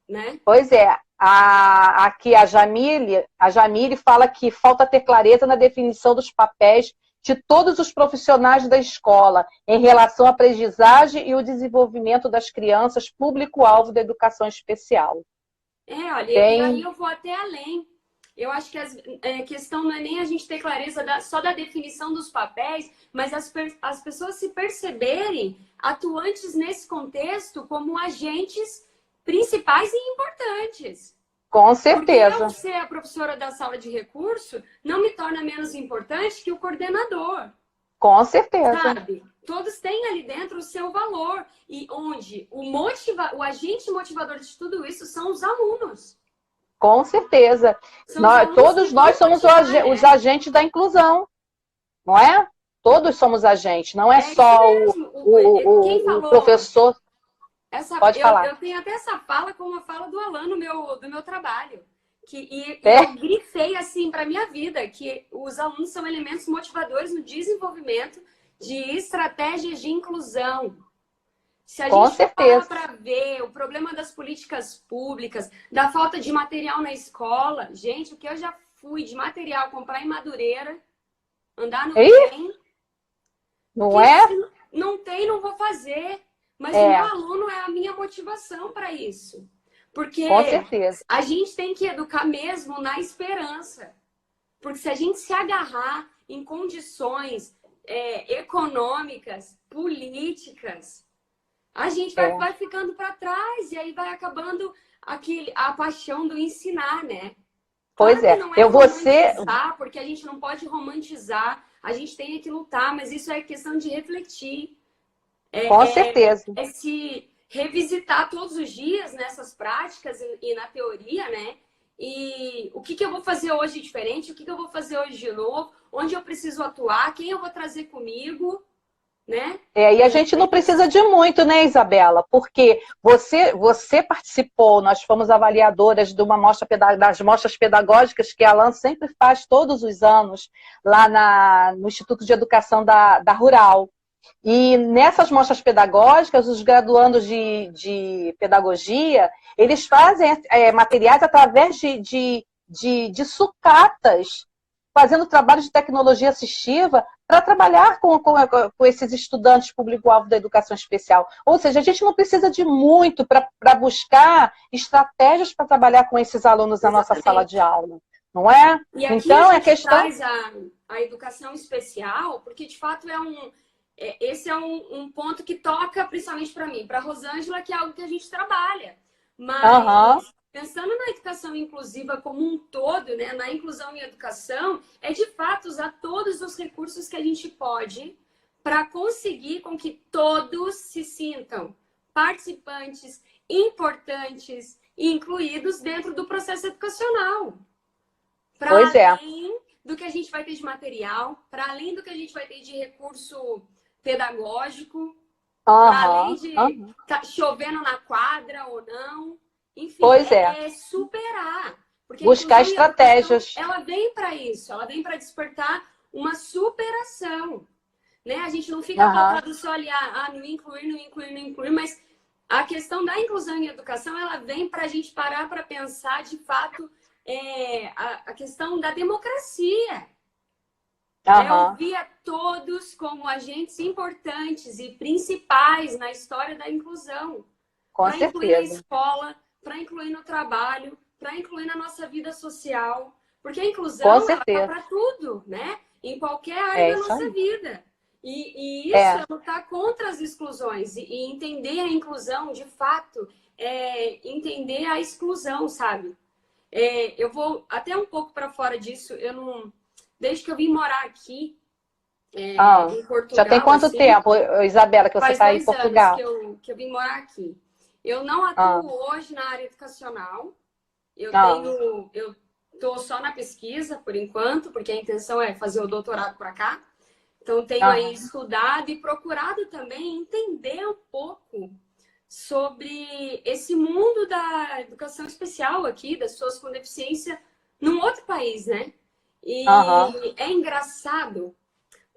né? Pois é. Aqui a Jamile fala que falta ter clareza na definição dos papéis de todos os profissionais da escola em relação à aprendizagem e o desenvolvimento das crianças, público-alvo da educação especial. Olha, e aí eu vou até além. Eu acho que a questão não é nem a gente ter clareza só da definição dos papéis, mas as pessoas se perceberem atuantes nesse contexto como agentes principais e importantes. Com certeza. Porque eu ser a professora da sala de recurso não me torna menos importante que o coordenador. Com certeza. Sabe? Todos têm ali dentro o seu valor. E onde o agente motivador de tudo isso são os alunos. Com certeza. Todos nós somos os agentes da inclusão, não é? Todos somos agentes, não é só o professor. Pode falar. Eu tenho até essa fala como a fala do Alan do meu trabalho. Eu grifei assim para minha vida, que os alunos são elementos motivadores no desenvolvimento de estratégias de inclusão. Se a gente parar para ver o problema das políticas públicas, da falta de material na escola, gente, o que eu já fui de material comprar em Madureira, andar no trem. Não é? Se não tem, não vou fazer. Mas o meu aluno é a minha motivação para isso. Porque com certeza. A gente tem que educar mesmo na esperança. Porque se a gente se agarrar em condições econômicas, políticas, a gente vai ficando para trás e aí vai acabando a paixão do ensinar, né? Pois claro é. Eu vou ser... Porque a gente não pode romantizar, a gente tem que lutar, mas isso é questão de refletir. Com certeza. É se revisitar todos os dias nessas práticas e na teoria, né? E o que eu vou fazer hoje diferente, o que eu vou fazer hoje de novo, onde eu preciso atuar, quem eu vou trazer comigo, né? E a gente não precisa de muito, né, Isabela? Porque você participou, nós fomos avaliadoras de uma das mostras pedagógicas que a Alan sempre faz todos os anos, lá no Instituto de Educação da Rural. E nessas mostras pedagógicas, os graduandos de pedagogia, eles fazem materiais através de sucatas, fazendo trabalho de tecnologia assistiva para trabalhar com esses estudantes público-alvo da educação especial. Ou seja, a gente não precisa de muito para buscar estratégias para trabalhar com esses alunos na nossa sala de aula, não é? E aqui então, a gente traz a educação especial, porque de fato esse é um ponto que toca principalmente para mim, para a Rosângela, que é algo que a gente trabalha. Mas pensando na educação inclusiva como um todo, né, na inclusão em educação, é de fato usar todos os recursos que a gente pode para conseguir com que todos se sintam participantes, importantes e incluídos dentro do processo educacional. Para além do que a gente vai ter de material, para além do que a gente vai ter de recurso pedagógico, para além de tá chovendo na quadra ou não. Enfim, é superar. Porque buscar estratégias. Ela vem para isso, ela vem para despertar uma superação. Né? A gente não fica pautado só ali, não incluir, não incluir, não incluir, mas a questão da inclusão em educação, ela vem para a gente parar para pensar, de fato, a questão da democracia. Eu via todos como agentes importantes e principais na história da inclusão. Para incluir na escola, para incluir no trabalho, para incluir na nossa vida social. Porque a inclusão está para tudo, né? Em qualquer área da nossa vida. E isso é lutar contra as exclusões. E entender a inclusão, de fato, entender a exclusão, sabe? Eu vou até um pouco para fora disso. Eu desde que eu vim morar aqui, em Já tem Portugal, quanto assim, tempo, Isabela, que você faz está em 2 anos Portugal? que eu vim morar aqui. Eu não atuo hoje na área educacional. Eu tô só na pesquisa por enquanto, porque a intenção é fazer o doutorado para cá. Então tenho aí estudado e procurado também entender um pouco sobre esse mundo da educação especial aqui, das pessoas com deficiência, num outro país, né? E é engraçado,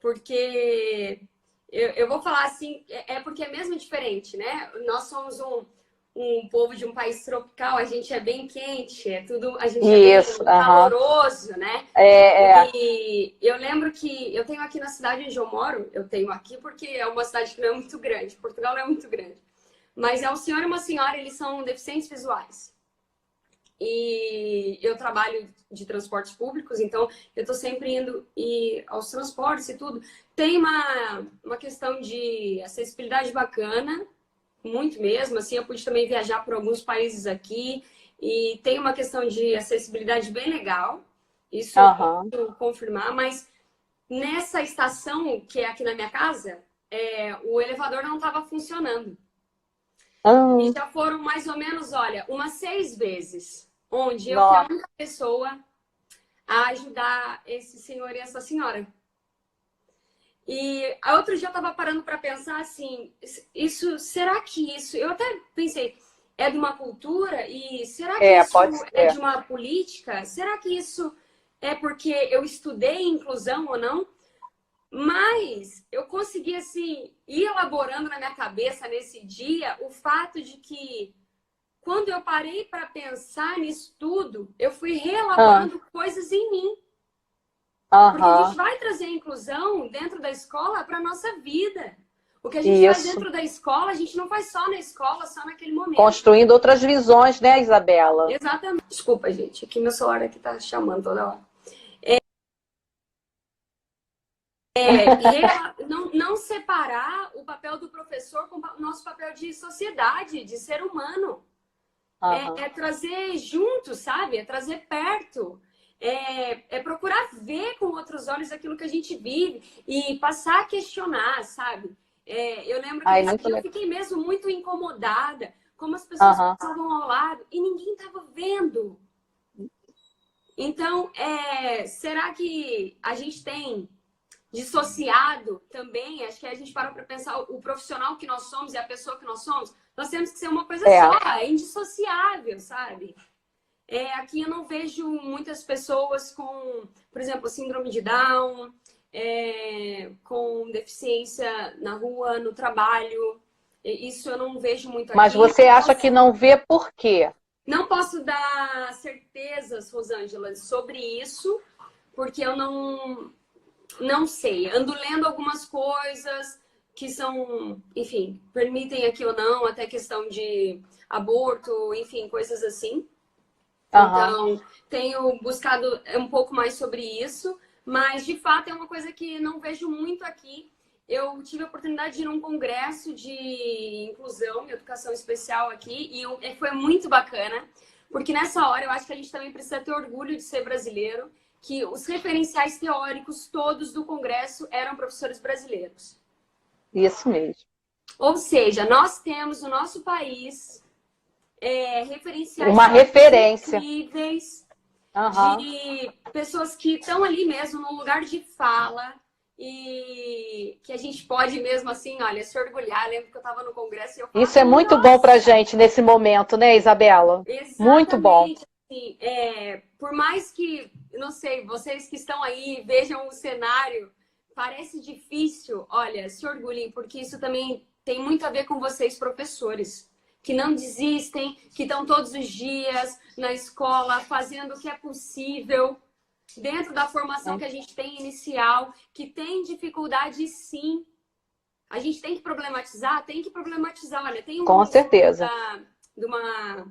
porque eu vou falar assim, porque é mesmo diferente, né? Nós somos um povo de um país tropical, a gente é bem quente, a gente é bem caloroso, né? E eu lembro que eu tenho aqui na cidade onde eu moro, eu tenho aqui porque é uma cidade que não é muito grande, Portugal não é muito grande. Mas é um senhor e uma senhora, eles são deficientes visuais. E eu trabalho de transportes públicos, então eu estou sempre indo aos transportes e tudo. Tem uma questão de acessibilidade bacana, muito mesmo. Assim, eu pude também viajar por alguns países aqui e tem uma questão de acessibilidade bem legal. Isso eu posso confirmar, mas nessa estação que é aqui na minha casa, o elevador não estava funcionando. E já foram mais ou menos, olha, umas 6 vezes, onde eu fui a única pessoa a ajudar esse senhor e essa senhora. E outro dia eu estava parando para pensar assim, será que isso... Eu até pensei, é de uma cultura e será que isso é de uma política? Será que isso é porque eu estudei inclusão ou não? Mas eu consegui, assim, ir elaborando na minha cabeça nesse dia o fato de que quando eu parei para pensar nisso tudo, eu fui reelaborando coisas em mim. Porque a gente vai trazer a inclusão dentro da escola para a nossa vida. O que a gente faz dentro da escola, a gente não faz só na escola, só naquele momento. Construindo outras visões, né, Isabela? Exatamente. Desculpa, gente, aqui meu celular aqui tá chamando toda hora. Não separar o papel do professor com o nosso papel de sociedade, de ser humano. É trazer junto, sabe? É trazer perto. É procurar ver com outros olhos aquilo que a gente vive e passar a questionar, sabe? Eu lembro que eu fiquei mesmo muito incomodada, como as pessoas passavam ao lado e ninguém estava vendo. Então, será que a gente tem dissociado também? Acho que a gente para pensar o profissional que nós somos e a pessoa que nós somos, nós temos que ser uma coisa só, é indissociável, sabe? Aqui eu não vejo muitas pessoas com, por exemplo, síndrome de Down, com deficiência na rua, no trabalho. Isso eu não vejo muito aqui. Mas você acha que não vê por quê? Não posso dar certezas, Rosângela, sobre isso, porque eu não sei. Ando lendo algumas coisas que são, enfim, permitem aqui ou não, até questão de aborto, enfim, coisas assim. Então, tenho buscado um pouco mais sobre isso, mas de fato é uma coisa que não vejo muito aqui. Eu tive a oportunidade de ir num congresso de inclusão e educação especial aqui e foi muito bacana, porque nessa hora eu acho que a gente também precisa ter orgulho de ser brasileiro, que os referenciais teóricos todos do congresso eram professores brasileiros. Isso mesmo. Ou seja, nós temos no nosso país referenciais uma referência incríveis de pessoas que estão ali mesmo no lugar de fala e que a gente pode mesmo assim, olha, se orgulhar. Eu lembro que eu estava no congresso e eu falava, isso é muito bom pra gente nesse momento, né, Isabela? Exatamente. Muito bom. Assim, por mais que, não sei, vocês que estão aí vejam o cenário, parece difícil, olha, se orgulhem, porque isso também tem muito a ver com vocês, professores, que não desistem, que estão todos os dias na escola fazendo o que é possível dentro da formação que a gente tem inicial, que tem dificuldade sim. A gente tem que problematizar? Tem que problematizar. Olha, tem com certeza. De uma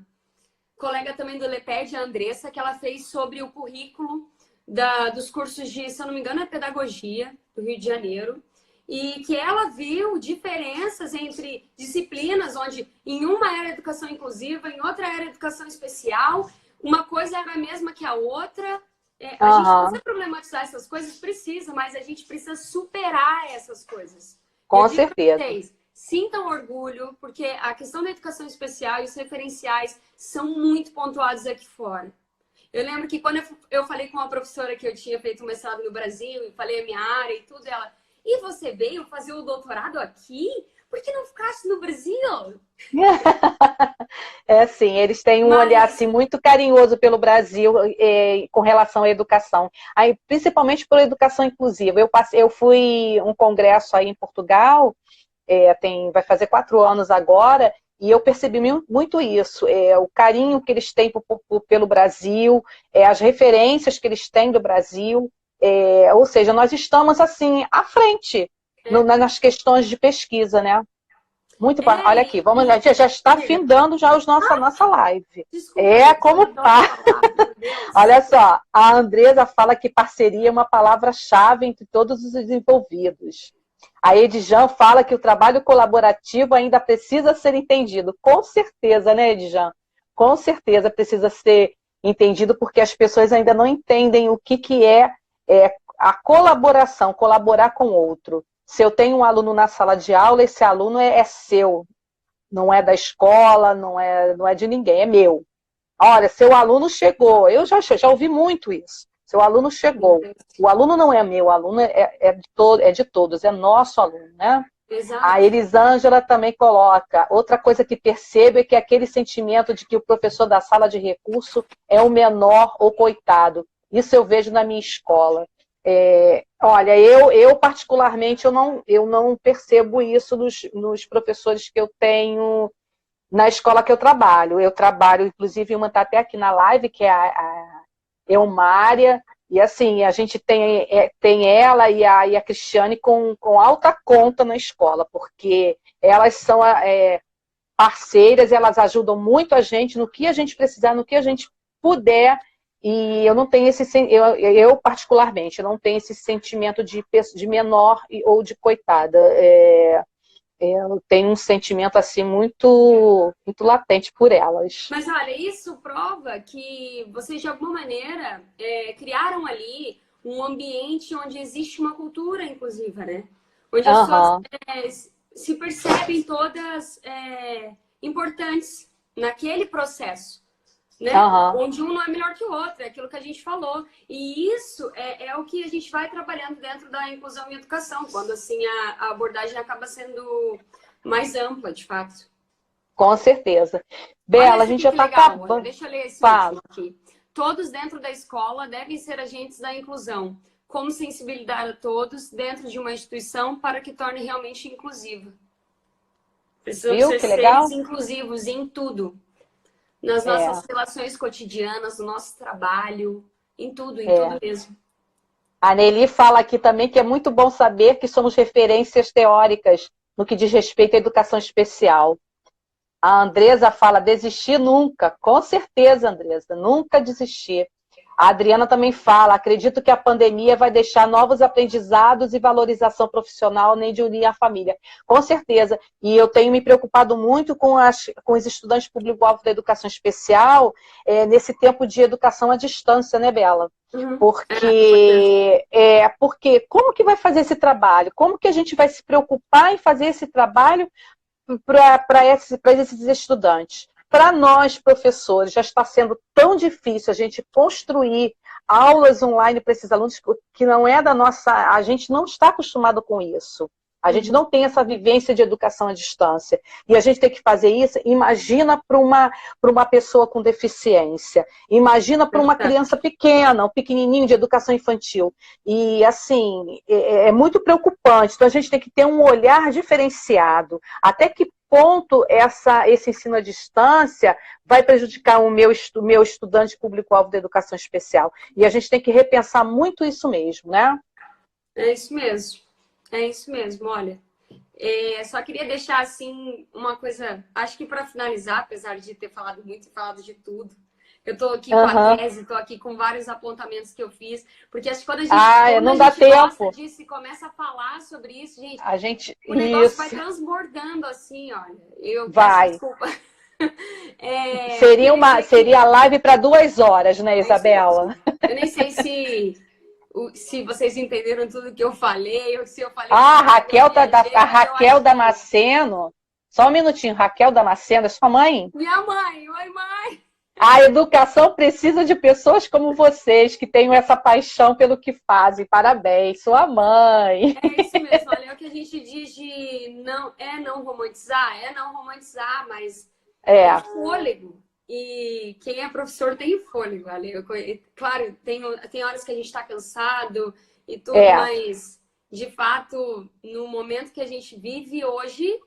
colega também do LEPED, a Andressa, que ela fez sobre o currículo dos cursos de, se eu não me engano, é pedagogia do Rio de Janeiro. E que ela viu diferenças entre disciplinas, onde em uma era educação inclusiva, em outra era educação especial, uma coisa era a mesma que a outra, A gente Aham, precisa problematizar essas coisas, precisa, mas a gente precisa superar essas coisas. E eu com digo para certeza. vocês, sintam orgulho, porque a questão da educação especial e os referenciais são muito pontuados aqui fora. Eu lembro que quando eu falei com uma professora que eu tinha feito um mestrado no Brasil e falei a minha área e tudo, ela, e você veio fazer o doutorado aqui? Por que não ficasse no Brasil? É assim, eles têm um olhar Mas assim, muito carinhoso pelo Brasil com relação à educação. Aí, principalmente pela educação inclusiva. Eu fui um congresso aí em Portugal, vai fazer 4 anos agora, e eu percebi muito isso, o carinho que eles têm pelo Brasil, as referências que eles têm do Brasil, ou seja, nós estamos assim à frente nas questões de pesquisa, né? Muito bom. Olha aqui, a gente já está diga, findando já nossa live. desculpa, É gente, eu como adoro falar, meu Deus. Olha só, a Andresa fala que parceria é uma palavra-chave entre todos os envolvidos. A Edjan fala que o trabalho colaborativo ainda precisa ser entendido. Com certeza, né, Edjan? Com certeza precisa ser entendido, porque as pessoas ainda não entendem o que é a colaboração, colaborar com o outro. Se eu tenho um aluno na sala de aula, esse aluno é seu, não é da escola, não é de ninguém, é meu. Olha, seu aluno chegou. Eu já ouvi muito isso. Seu aluno chegou. O aluno não é meu, o aluno é de todos, é nosso aluno, né? A Exato. Elisângela também coloca. Outra coisa que percebo é que aquele sentimento de que o professor da sala de recurso é o menor ou coitado. Isso eu vejo na minha escola. Olha, eu particularmente eu não percebo isso nos professores que eu tenho na escola que eu trabalho. Eu trabalho, inclusive, uma está até aqui na live, que é a Eumária, e assim, a gente tem ela e a Cristiane com alta conta na escola, porque elas são parceiras, elas ajudam muito a gente no que a gente precisar, no que a gente puder, e eu não tenho eu particularmente, eu não tenho esse sentimento de menor ou de coitada. Eu tenho um sentimento assim muito latente por elas. Mas olha, isso prova que vocês de alguma maneira criaram ali um ambiente onde existe uma cultura inclusiva, né? Onde as pessoas Aham, se percebem todas importantes naquele processo, né? aham. Onde um não é melhor que o outro, é aquilo que a gente falou. E isso é o que a gente vai trabalhando dentro da inclusão e educação, quando assim a abordagem acaba sendo mais ampla, de fato. Com certeza. Olha Bela, a isso gente aqui já que está legal, olha, acabando. deixa eu ler esse Fala. último aqui. Todos dentro da escola devem ser agentes da inclusão. Como sensibilizar a todos dentro de uma instituição para que torne realmente inclusiva. Precisamos Viu ser que seres legal? inclusivos em tudo. Nas É, nossas relações cotidianas, no nosso trabalho, em tudo é. mesmo. A Nelly fala aqui também que é muito bom saber que somos referências teóricas no que diz respeito à educação especial. A Andresa fala, desistir nunca. Com certeza, Andresa, nunca desistir. A Adriana também fala, acredito que a pandemia vai deixar novos aprendizados e valorização profissional, nem de unir a família. Com certeza. E eu tenho me preocupado muito com os estudantes público-alvo da educação especial nesse tempo de educação à distância, né, Bela? Uhum. Importante. Porque como que vai fazer esse trabalho? Como que a gente vai se preocupar em fazer esse trabalho para esses estudantes? Para nós, professores, já está sendo tão difícil a gente construir aulas online para esses alunos que não é da nossa. A gente não está acostumado com isso. A gente Uhum. não tem essa vivência de educação à distância. E a gente tem que fazer isso. Imagina para uma pessoa com deficiência. Imagina para uma Verdade. criança pequena, um pequenininho de educação infantil. E, assim, é muito preocupante. Então, a gente tem que ter um olhar diferenciado. Até que ponto esse ensino à distância vai prejudicar o meu estudante público-alvo da educação especial? E a gente tem que repensar muito isso mesmo, né? É isso mesmo. É isso mesmo, olha. Só queria deixar assim uma coisa, acho que para finalizar, apesar de ter falado muito e falado de tudo, eu estou aqui com a Uhum. tese, estou aqui com vários apontamentos que eu fiz, porque acho que quando a Não dá gente gosta tempo. disso e começa a falar sobre isso, gente, A gente. o negócio vai Isso. transbordando assim, olha. Eu peço Vai. desculpa. Seria a live para 2 horas, né, Isabela? Eu nem sei se vocês entenderam tudo que eu falei, ou se eu falei Ah, que eu viajei, a mas eu Raquel acho que Damasceno. Só um minutinho, Raquel Damasceno, é sua mãe? minha mãe, oi mãe! A educação precisa de pessoas como vocês, que tenham essa paixão pelo que fazem. Parabéns, sua mãe. É isso mesmo, olha, é o que a gente diz de não romantizar, mas é É, fôlego. E quem é professor tem fôlego, ali. Claro, tem horas que a gente está cansado e tudo, é. mas de fato, no momento que a gente vive hoje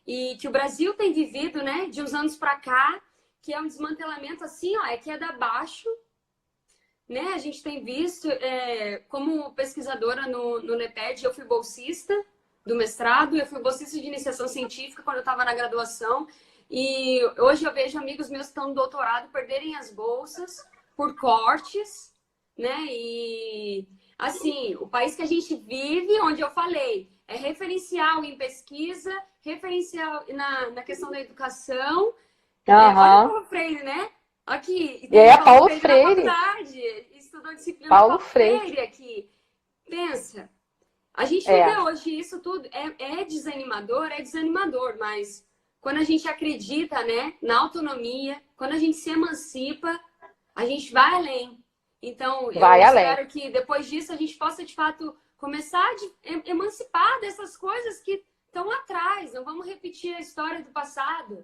e que o Brasil tem vivido, né, de uns anos para cá, que é um desmantelamento assim, ó, é queda abaixo, né? A gente tem visto, como pesquisadora no NEPED, eu fui bolsista do mestrado, eu fui bolsista de iniciação científica quando eu estava na graduação, e hoje eu vejo amigos meus que estão no doutorado perderem as bolsas por cortes, né? E, assim, o país que a gente vive, onde eu falei, é referencial em pesquisa, referencial na questão da educação. Olha o Aham. Paulo Freire, né? Aqui, e tem É, Paulo Paulo Freire na Freire. faculdade, estudou disciplina Paulo Paulo Freire. Freire aqui. Pensa, a gente É, vê hoje isso tudo, é desanimador, mas quando a gente acredita, né, na autonomia, quando a gente se emancipa, a gente vai além. Então, eu vai além. espero que depois disso a gente possa, de fato, começar a emancipar dessas coisas que estão atrás. Não vamos repetir a história do passado.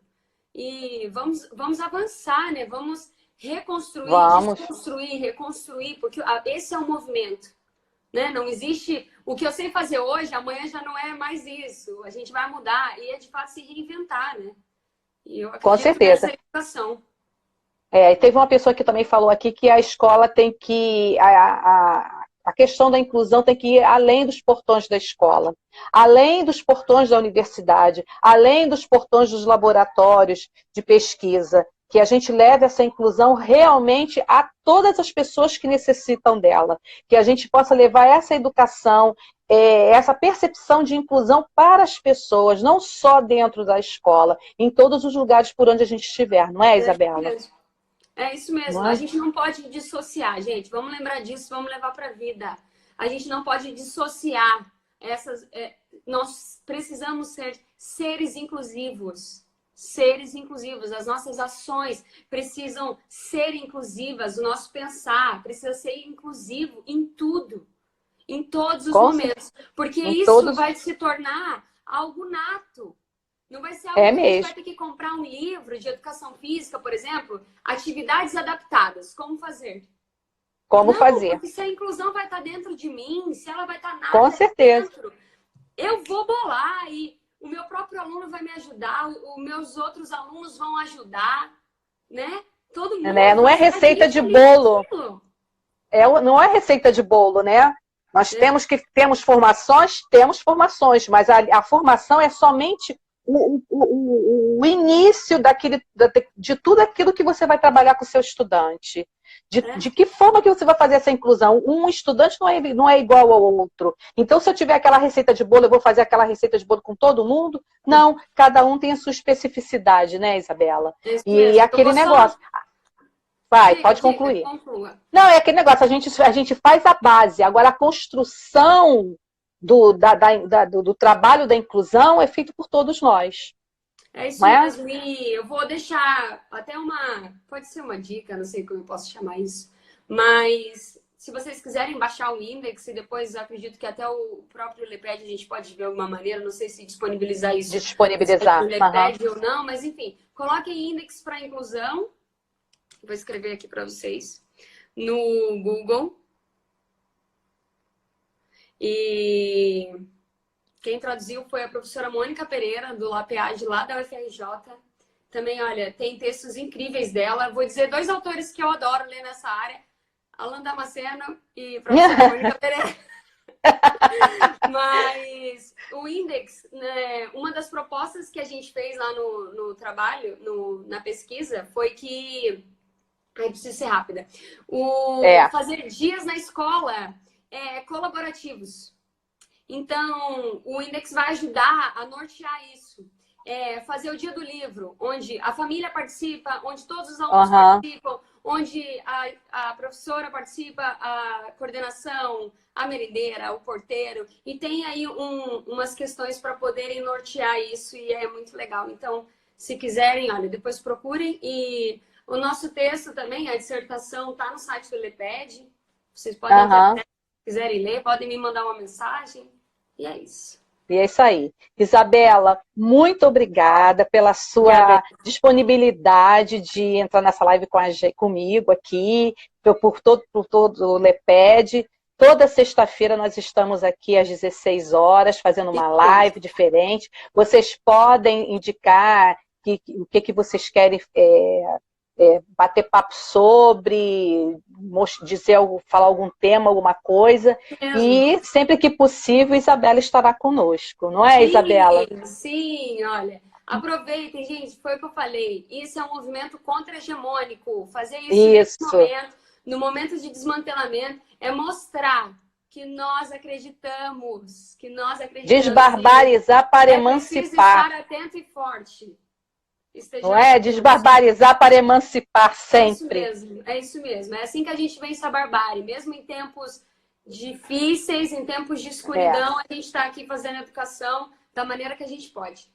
E vamos avançar, né? Vamos reconstruir, Vamos. desconstruir, reconstruir, porque esse é o movimento, né? Não existe o que eu sei fazer hoje, amanhã já não é mais isso. A gente vai mudar e é de fato se reinventar, né? E eu Com acredito nessa certeza. educação. E teve uma pessoa que também falou aqui que a escola tem que. A questão da inclusão tem que ir além dos portões da escola, além dos portões da universidade, além dos portões dos laboratórios de pesquisa. Que a gente leve essa inclusão realmente a todas as pessoas que necessitam dela. Que a gente possa levar essa educação, essa percepção de inclusão para as pessoas, não só dentro da escola, em todos os lugares por onde a gente estiver, não é, É isso Isabela? mesmo. É isso mesmo. Não A é? gente não pode dissociar, gente. Vamos lembrar disso, vamos levar para a vida. A gente não pode dissociar essas. Nós precisamos ser seres inclusivos. Seres inclusivos. As nossas ações precisam ser inclusivas. O nosso pensar precisa ser inclusivo em tudo, em todos os Com momentos. Porque Em isso todos. vai se tornar algo nato. Não vai ser algo É que a gente vai mesmo. ter que comprar um livro de educação física, por exemplo, atividades adaptadas, como fazer. Como Não, fazer? porque se a inclusão vai estar dentro de mim, se ela vai estar Com nata ali certeza. dentro, eu vou bolar e o meu próprio aluno vai me ajudar, os meus outros alunos vão ajudar, né? Todo Né? mundo Não é vai estar receita feliz de ali bolo. com aquilo. Não é receita de bolo, né? Nós Né? temos formações, mas a formação é somente o início de tudo aquilo que você vai trabalhar com o seu estudante. De que forma que você vai fazer essa inclusão? Um estudante não é igual ao outro. Então, se eu tiver aquela receita de bolo, eu vou fazer aquela receita de bolo com todo mundo? Não, cada um tem a sua especificidade, né, Isabela? É isso E mesmo. Eu aquele vou só. negócio. Vai, Diga, pode diga, concluir. conclua. Não, é aquele negócio, a gente faz a base, agora a construção do trabalho da inclusão é feito por todos nós. É isso Não é? mesmo. E eu vou deixar até pode ser uma dica, não sei como eu posso chamar isso, mas se vocês quiserem baixar o índice, depois acredito que até o próprio LePed a gente pode ver de alguma maneira, não sei se disponibilizar isso no site do Disponibilizar. LePed ou não, mas enfim, coloquem índice para inclusão, vou escrever aqui para vocês, no Google. E quem traduziu foi a professora Mônica Pereira, do LAPEAD, lá da UFRJ. Também, olha, tem textos incríveis dela. Vou dizer 2 autores que eu adoro ler nessa área. Alan Damasceno e a professora Mônica Pereira. Mas o Index, né, uma das propostas que a gente fez lá no trabalho, na pesquisa, foi que... Ai, preciso ser rápida. Fazer dias na escola colaborativos. Então, o Index vai ajudar a nortear isso. fazer o dia do livro, onde a família participa, onde todos os alunos participam, onde a professora participa, a coordenação, a merendeira, o porteiro, e tem aí umas questões para poderem nortear isso, e é muito legal. Então, se quiserem, olha, depois procurem. E o nosso texto também, a dissertação, está no site do LePed. Vocês podem, se quiserem ler, podem me mandar uma mensagem. E é isso. E é isso aí. Isabela, muito obrigada pela sua disponibilidade de entrar nessa live comigo aqui, por todo o LePed. Toda sexta-feira nós estamos aqui às 16 horas, fazendo uma live diferente. Vocês podem indicar o que vocês querem bater papo sobre, falar algum tema, alguma coisa. E sempre que possível, Isabela estará conosco. Não é, Isabela? Sim, olha. Aproveitem, gente, foi o que eu falei. Isso é um movimento contra-hegemônico. Fazer isso nesse momento, no momento de desmantelamento, é mostrar que nós acreditamos, Desbarbarizar para emancipar. Estar atento e forte. Não é? Desbarbarizar para emancipar sempre. É isso mesmo. É assim que a gente vence a barbárie. Mesmo em tempos difíceis, em tempos de escuridão, a gente está aqui fazendo educação da maneira que a gente pode.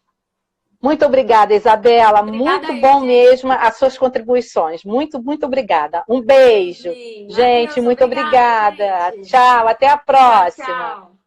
Muito obrigada, Isabela. Muito bom mesmo as suas contribuições. Muito, muito obrigada. Um beijo. Gente, muito obrigada. Tchau, até a próxima. Tchau.